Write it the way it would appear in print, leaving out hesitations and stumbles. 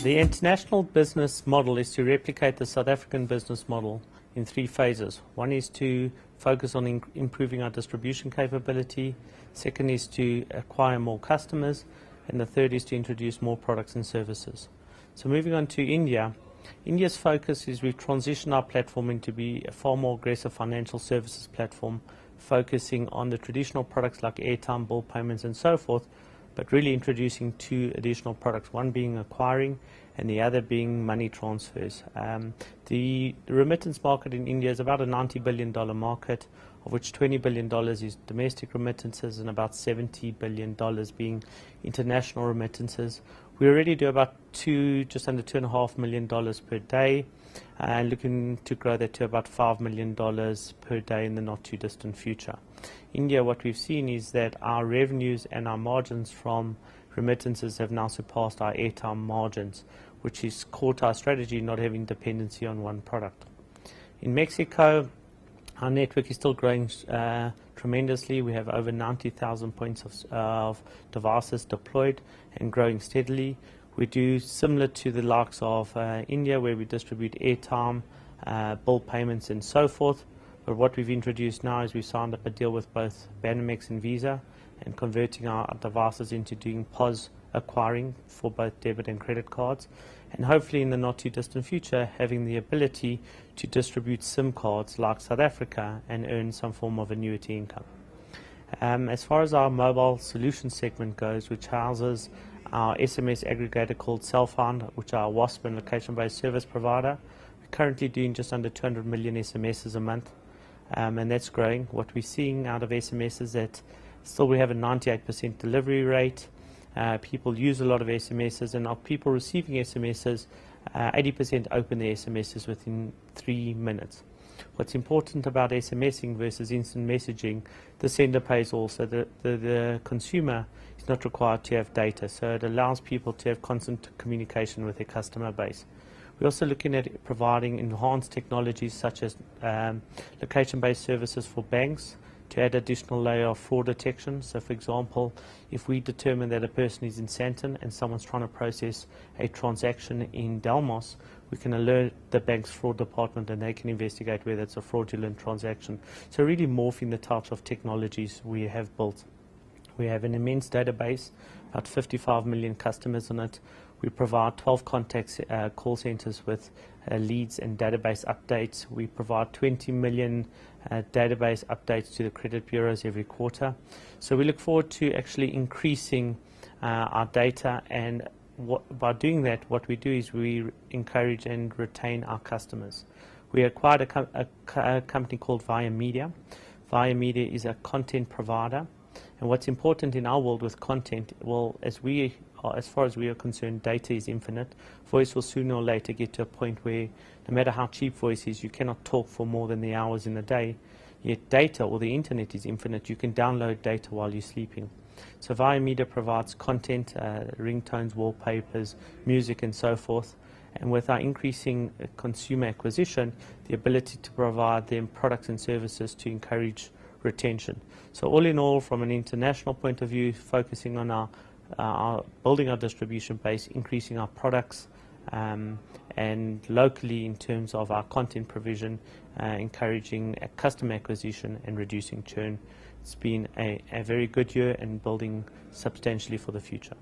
The international business model is to replicate the South African business model in three phases. One is to focus on improving our distribution capability. Second is to acquire more customers. And the third is to introduce more products and services. So moving on to India. India's focus is we've transitioned our platform into be a far more aggressive financial services platform, focusing on the traditional products like airtime, bill payments and so forth, but really introducing two additional products, one being acquiring and the other being money transfers. The remittance market in India is about a $90 billion market, of which $20 billion is domestic remittances and about $70 billion being international remittances. We already do about just under $2.5 million per day, and looking to grow that to about $5 million per day in the not too distant future. India, what we've seen is that our revenues and our margins from remittances have now surpassed our airtime margins, which is core to our strategy, not having dependency on one product. In Mexico, our network is still growing tremendously. We have over 90,000 points of devices deployed and growing steadily. We do similar to the likes of India, where we distribute airtime, bill payments and so forth. But what we've introduced now is we've signed up a deal with both Banamex and Visa and converting our devices into doing POS acquiring for both debit and credit cards, and hopefully in the not too distant future having the ability to distribute SIM cards like South Africa and earn some form of annuity income. As far as our mobile solution segment goes, which houses our SMS aggregator called Cellfound, which are a WASP and location-based service provider, we're currently doing just under 200 million SMSs a month, and that's growing. What we're seeing out of SMS is that still we have a 98% delivery rate. People use a lot of SMSs, and of people receiving SMSs, 80% open their SMSs within 3 minutes. What's important about SMSing versus instant messaging, the sender pays all, so the consumer is not required to have data, so it allows people to have constant communication with their customer base. We're also looking at providing enhanced technologies such as location-based services for banks, to add additional layer of fraud detection. So for example, if we determine that a person is in Sandton and someone's trying to process a transaction in Delmos, we can alert the bank's fraud department and they can investigate whether it's a fraudulent transaction. So really morphing the types of technologies we have built. We have an immense database, about 55 million customers on it. We provide 12 contact call centers with leads and database updates. We provide 20 million database updates to the credit bureaus every quarter. So we look forward to actually increasing our data, and by doing that, what we do is we encourage and retain our customers. We acquired a company called Via Media. Via Media is a content provider, and what's important in our world with content, well, as far as we are concerned, data is infinite. Voice will sooner or later get to a point where no matter how cheap voice is, you cannot talk for more than the hours in the day. Yet data, or the internet, is infinite. You can download data while you're sleeping. So Via Media provides content, ringtones, wallpapers, music and so forth. And with our increasing consumer acquisition, the ability to provide them products and services to encourage retention. So all in all, from an international point of view, focusing on building our distribution base, increasing our products, and locally in terms of our content provision, encouraging customer acquisition and reducing churn. It's been a very good year and building substantially for the future.